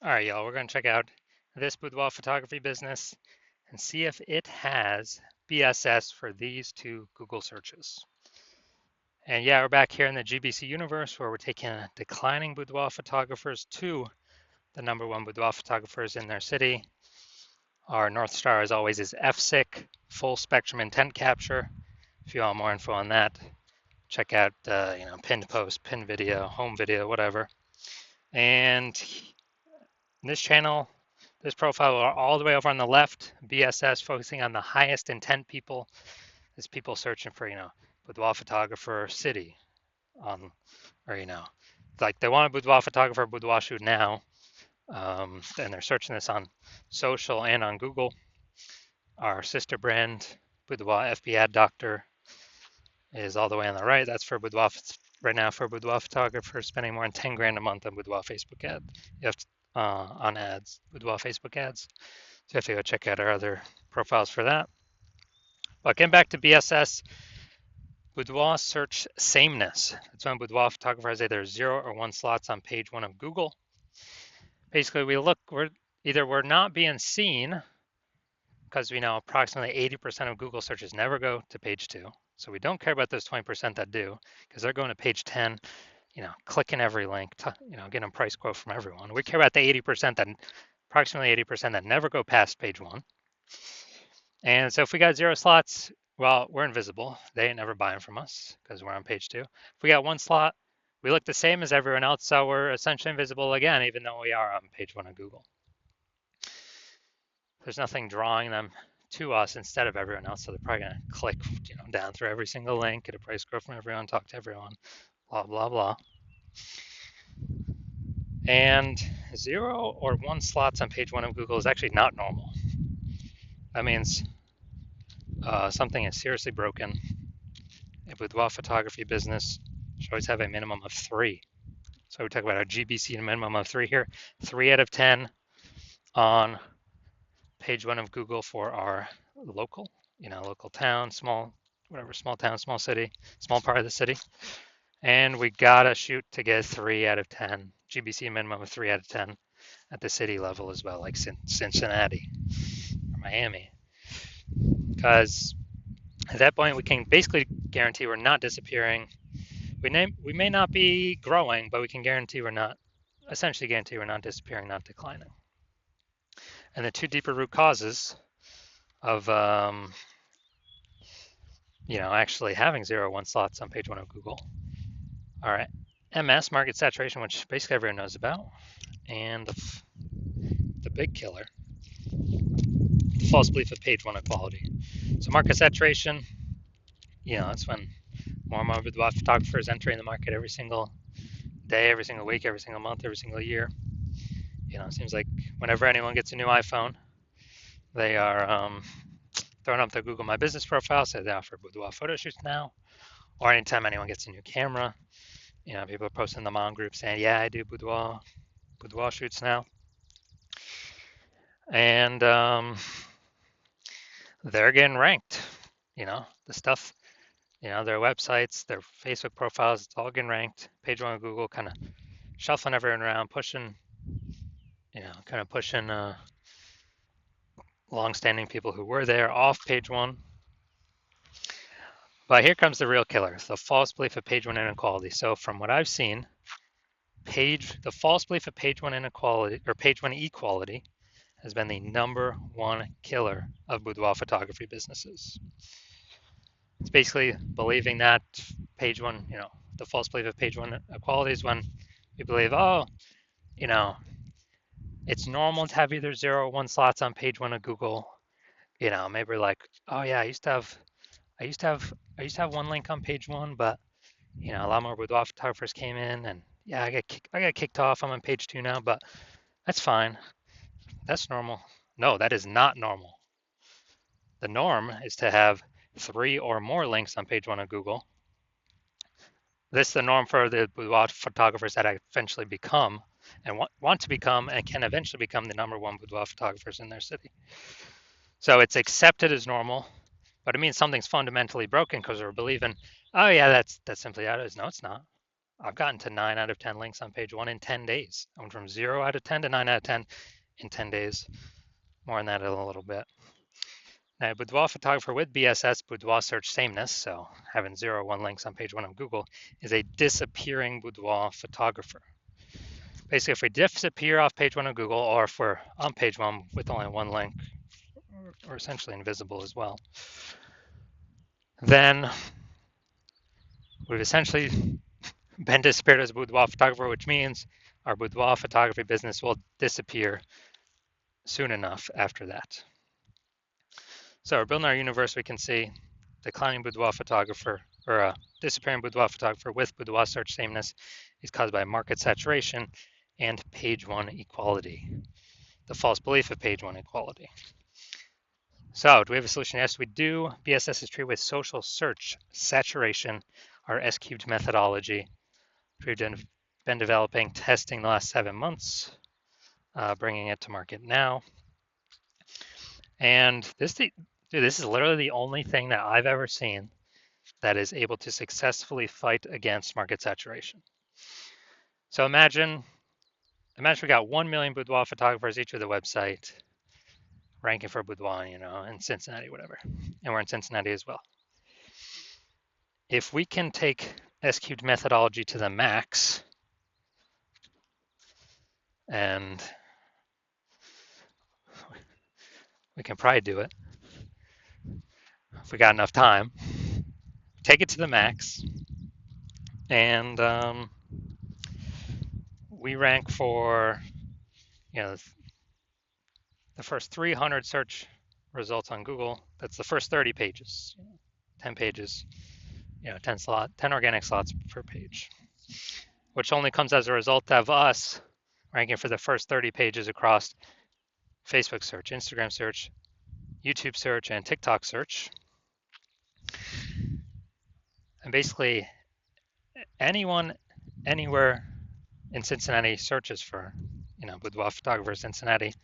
All right, y'all, we're going to check out this boudoir photography business and see if it has BSS for these two Google searches. And yeah, we're back here in the GBC universe where we're taking declining boudoir photographers to the number one boudoir photographers in their city. Our North Star, as always, is FSIC, full spectrum intent capture. If you want more info on that, check out pinned post, pinned video, home video, whatever. And this channel, this profile all the way over on the left, BSS, focusing on the highest intent people. Is people searching for, boudoir photographer city or, like they want a boudoir photographer, boudoir shoot now. And they're searching this on social and on Google. Our sister brand, Boudoir FB Ad Doctor, is all the way on the right. That's for boudoir right now for boudoir photographers spending more than 10 grand a month on boudoir Facebook ad. You have to, on ads, boudoir Facebook ads. So you have to go check out our other profiles for that. But getting back to BSS, boudoir search sameness. That's when boudoir photographer has either 0 or 1 slots on page 1 of Google. Basically, we're not being seen because we know approximately 80% of Google searches never go to page 2. So we don't care about those 20% that do because they're going to page 10, clicking every link, getting a price quote from everyone. We care about the 80% that approximately 80% that never go past page 1. And so if we got 0 slots, well, we're invisible. They ain't never buying from us because we're on page 2. If we got 1 slot, we look the same as everyone else, so we're essentially invisible again, even though we are on page 1 of Google. There's nothing drawing them to us instead of everyone else, so they're probably going to click, down through every single link, get a price quote from everyone, talk to everyone, blah, blah, blah. And 0 or 1 slots on page 1 of Google is actually not normal. That means something is seriously broken. A boudoir photography business should always have a minimum of 3. So we talk about our GBC minimum of 3 here. 3 out of 10 on page 1 of Google for our local, local town, small town, small city, small part of the city. And we gotta shoot to get 3 out of 10, GBC minimum of 3 out of 10 at the city level as well, like Cincinnati or Miami. Because at that point, we can basically guarantee we're not disappearing. We may not be growing, but we can essentially guarantee we're not disappearing, not declining. And the 2 deeper root causes of actually having 0 or 1 slots on page 1 of Google are MS, market saturation, which basically everyone knows about, and the big killer, the false belief of page 1 equality. So market saturation, that's when more and more boudoir photographers entering the market every single day, every single week, every single month, every single year. It seems like whenever anyone gets a new iPhone, they are throwing up their Google My Business profile, say they offer boudoir photo shoots now, or anytime anyone gets a new camera, people are posting in the mom group saying, yeah, I do boudoir shoots now. And they're getting ranked, the stuff, their websites, their Facebook profiles, it's all getting ranked. Page 1 of Google kind of shuffling everyone around, pushing long-standing people who were there off page 1. But here comes the real killer, the false belief of page 1 inequality. So from what I've seen, the false belief of page 1 inequality or page 1 equality has been the number 1 killer of boudoir photography businesses. It's basically believing that page 1, the false belief of page 1 equality is when we believe, it's normal to have either 0 or 1 slots on page 1 of Google. Maybe we're like, oh yeah, I used to have 1 link on page 1, but a lot more boudoir photographers came in, and yeah, I got kicked off. I'm on page 2 now, but that's fine. That's normal. No, that is not normal. The norm is to have 3 or more links on page 1 of Google. This is the norm for the boudoir photographers that eventually become and want to become and can eventually become the number 1 boudoir photographers in their city. So it's accepted as normal, but it means something's fundamentally broken because we're believing, oh yeah, that's simply how it is. No, it's not. I've gotten to 9 out of 10 links on page 1 in 10 days. I went from 0 out of 10 to 9 out of 10 in 10 days. More on that in a little bit. Now, Boudoir photographer with BSS, Boudoir search sameness, so having 0 or 1 links on page 1 of Google, is a disappearing boudoir photographer. Basically, if we disappear off page 1 of Google, or if we're on page 1 with only 1 link, or essentially invisible as well, then we've essentially been disappeared as a boudoir photographer, which means our boudoir photography business will disappear soon enough after that. So we're building our universe. We can see declining boudoir photographer, or a disappearing boudoir photographer with boudoir search sameness is caused by market saturation and page 1 equality, the false belief of page 1 equality. So do we have a solution? Yes, we do. BSS is treated with social search saturation, our S-cubed methodology. We've been developing, testing the last 7 months, bringing it to market now. And this is literally the only thing that I've ever seen that is able to successfully fight against market saturation. So imagine we got 1 million boudoir photographers each with a website, ranking for boudoir, in Cincinnati, whatever. And we're in Cincinnati as well. If we can take S-cubed methodology to the max, and we can probably do it if we got enough time, take it to the max, and we rank for, the first 300 search results on Google. That's the first 30 pages, 10 pages, 10 organic slots per page, which only comes as a result of us ranking for the first 30 pages across Facebook search, Instagram search, YouTube search, and TikTok search. And basically, anyone, anywhere in Cincinnati searches for, boudoir photographer Cincinnati,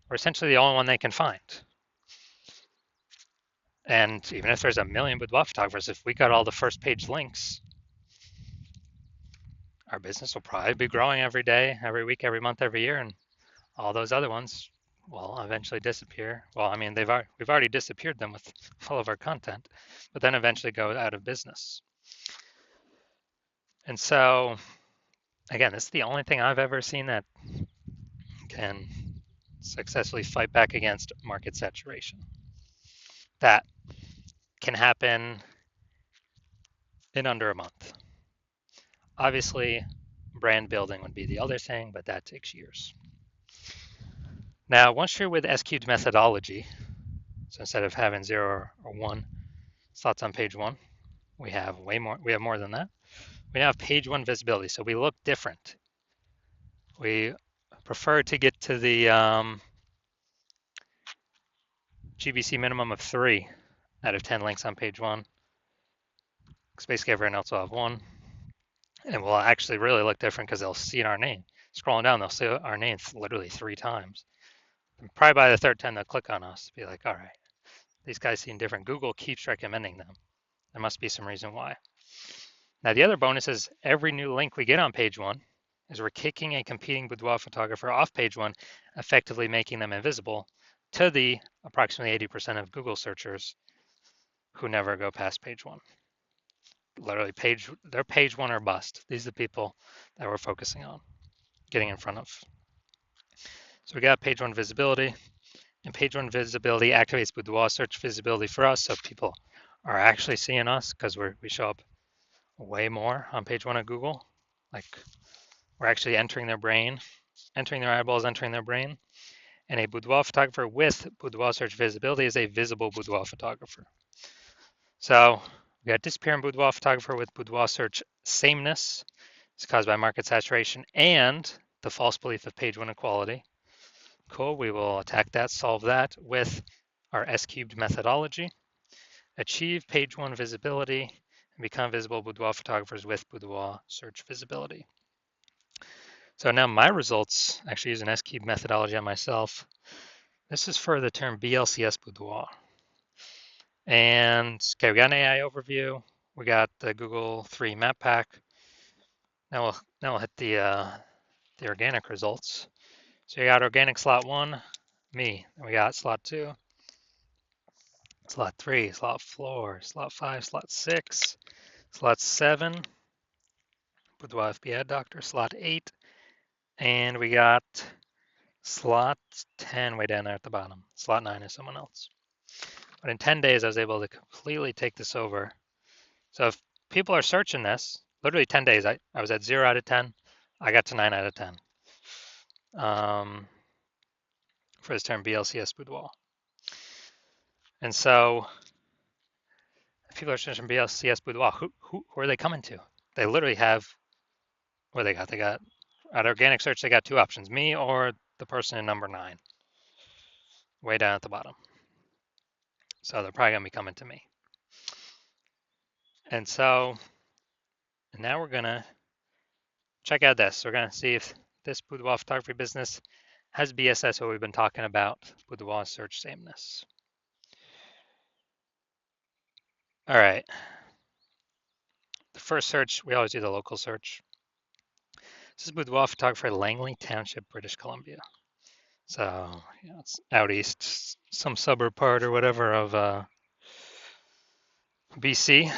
we're essentially the only one they can find. And even if there's a million boudoir photographers, if we got all the first page links, our business will probably be growing every day, every week, every month, every year, and all those other ones will eventually disappear. Well, I mean, we've already disappeared them with all of our content, but then eventually go out of business. And so, again, this is the only thing I've ever seen that can successfully fight back against market saturation. That can happen in under a month. Obviously, brand building would be the other thing, but that takes years. Now, once you're with S-cubed methodology, so instead of having 0 or 1 slots on page 1, we have more than that. We now have page 1 visibility, so we look different. We prefer to get to the GBC minimum of 3 out of 10 links on page 1, because basically everyone else will have 1. And we'll actually really look different because they'll see our name. Scrolling down, they'll see our name literally 3 times. And probably by the 3rd time, they'll click on us, be like, all right, these guys seem different. Google keeps recommending them. There must be some reason why. Now, the other bonus is every new link we get on page 1 is we're kicking a competing boudoir photographer off page 1, effectively making them invisible to the approximately 80% of Google searchers who never go past page 1. Literally, they're page 1 or bust. These are the people that we're focusing on, getting in front of. So we got page 1 visibility, and page 1 visibility activates boudoir search visibility for us, so people are actually seeing us because we show up way more on page 1 of Google. Like, we're actually entering their brain, entering their eyeballs, entering their brain. And a boudoir photographer with boudoir search visibility is a visible boudoir photographer. So we got disappearing boudoir photographer with boudoir search sameness. It's caused by market saturation and the false belief of page 1 equality. Cool, we will attack that, solve that with our S-cubed methodology, achieve page 1 visibility, and become visible boudoir photographers with boudoir search visibility. So now my results, actually use an S-cubed methodology on myself. This is for the term BLCS boudoir. And okay, we got an AI overview. We got the Google 3 map pack. Now we'll hit the organic results. So you got organic slot 1, me. And we got slot 2, slot 3, slot 4, slot 5, slot 6, slot 7, Boudoir FB Ad Doctor, slot 8, and we got slot 10 way down there at the bottom. Slot 9 is someone else. But in 10 days, I was able to completely take this over. So if people are searching this, literally 10 days, I was at 0 out of 10. I got to 9 out of 10 for this term BLCS Boudoir. And so if people are searching BLCS Boudoir, who are they coming to? They literally have, what they got? They got, at organic search, they got 2 options, me or the person in number 9, way down at the bottom. So they're probably going to be coming to me. And so now we're going to check out this. We're going to see if this boudoir photography business has BSS, what we've been talking about, boudoir search sameness. All right. The first search, we always do the local search. This is boudoir photographer, Langley Township, British Columbia. So it's out east, some suburb part or whatever of BC.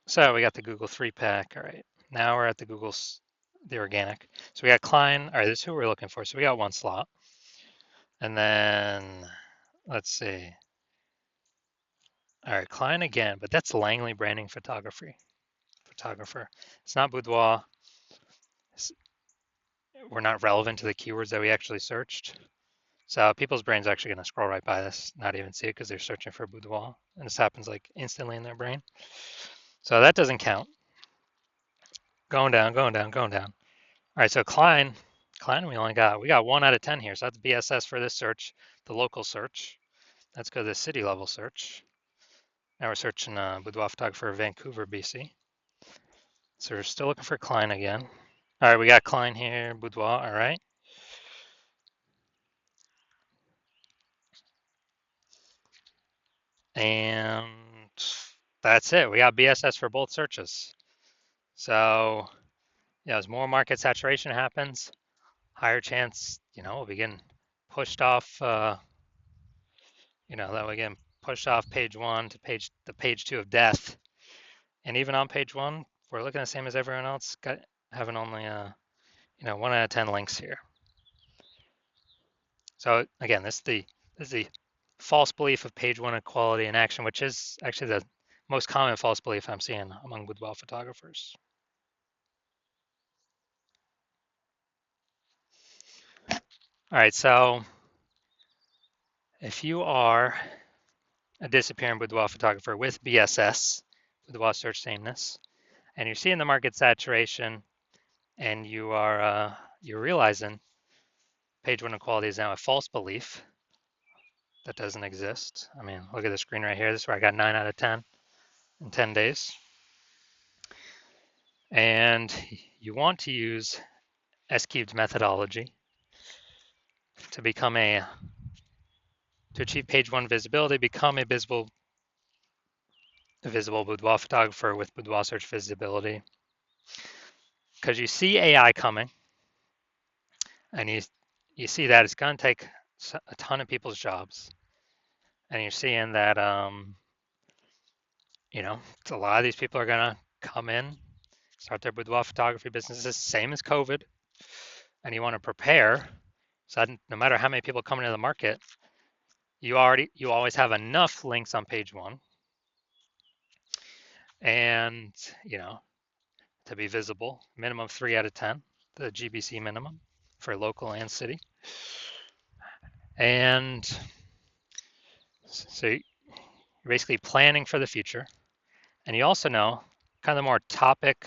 So we got the Google 3-pack. All right. Now we're at the the organic. So we got Klein. All right, this is who we're looking for. So we got 1 slot. And then let's see. All right, Klein again, but that's Langley Branding Photographer. It's not boudoir. We're not relevant to the keywords that we actually searched. So people's brains are actually going to scroll right by this, not even see it because they're searching for boudoir. And this happens like instantly in their brain. So that doesn't count. Going down, going down, going down. All right, so Klein, we got 1 out of 10 here. So that's BSS for this search, the local search. Let's go to the city level search. Now we're searching boudoir photographer, Vancouver, BC. So we're still looking for Klein again. All right, we got Klein here, boudoir, all right. And that's it. We got BSS for both searches. So, as more market saturation happens, higher chance, we'll begin pushed off, that we get pushed off page 1 to page 2 of death. And even on page 1, we're looking the same as everyone else, having only, 1 out of 10 links here. So again, this is the false belief of page 1 equality in action, which is actually the most common false belief I'm seeing among boudoir photographers. All right, so if you are a disappearing boudoir photographer with BSS, boudoir search sameness, and you're seeing the market saturation, and you're realizing page 1 equality is now a false belief that doesn't exist. I mean, look at the screen right here. This is where I got 9 out of 10 in 10 days. And you want to use S-cubed methodology to achieve page 1 visibility, become a visible boudoir photographer with boudoir search visibility. Because you see AI coming, and you see that it's going to take a ton of people's jobs, and you're seeing that a lot of these people are going to come in, start their boudoir photography businesses, same as COVID, and you want to prepare so that no matter how many people come into the market, you always have enough links on page 1, and to be visible, minimum 3 out of 10, the GBC minimum for local and city. And so you're basically planning for the future. And you also know kind of the more topic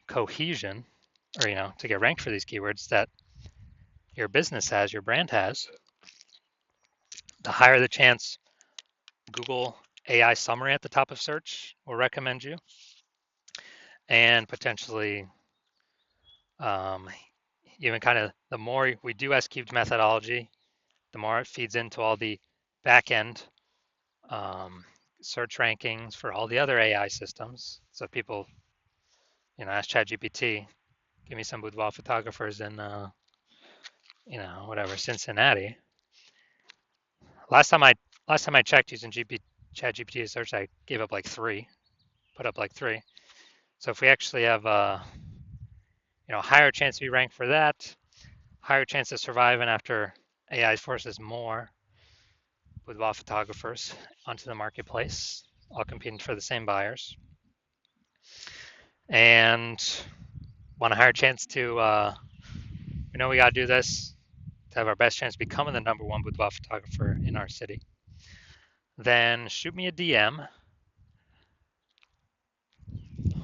cohesion, or, to get ranked for these keywords that your business has, your brand has, the higher the chance Google AI summary at the top of search will recommend you. And potentially, even kind of the more we do S-cubed methodology, the more it feeds into all the back-end search rankings for all the other AI systems. So people, ask ChatGPT, Give me some boudoir photographers in, whatever, Cincinnati. Last time I checked using ChatGPT to search, I gave up like 3, put up like 3. So if we actually have higher chance to be ranked for that, higher chance of surviving after AI forces more boudoir photographers onto the marketplace, all competing for the same buyers, and want a higher chance to, we know we got to do this to have our best chance of becoming the #1 boudoir photographer in our city, then shoot me a DM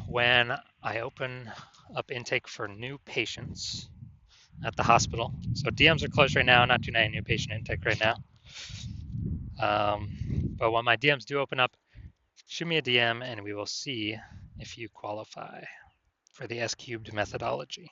when I open up intake for new patients at the hospital. So DMs are closed right now, not doing any new patient intake right now. But when my DMs do open up, shoot me a DM and we will see if you qualify for the S-cubed methodology.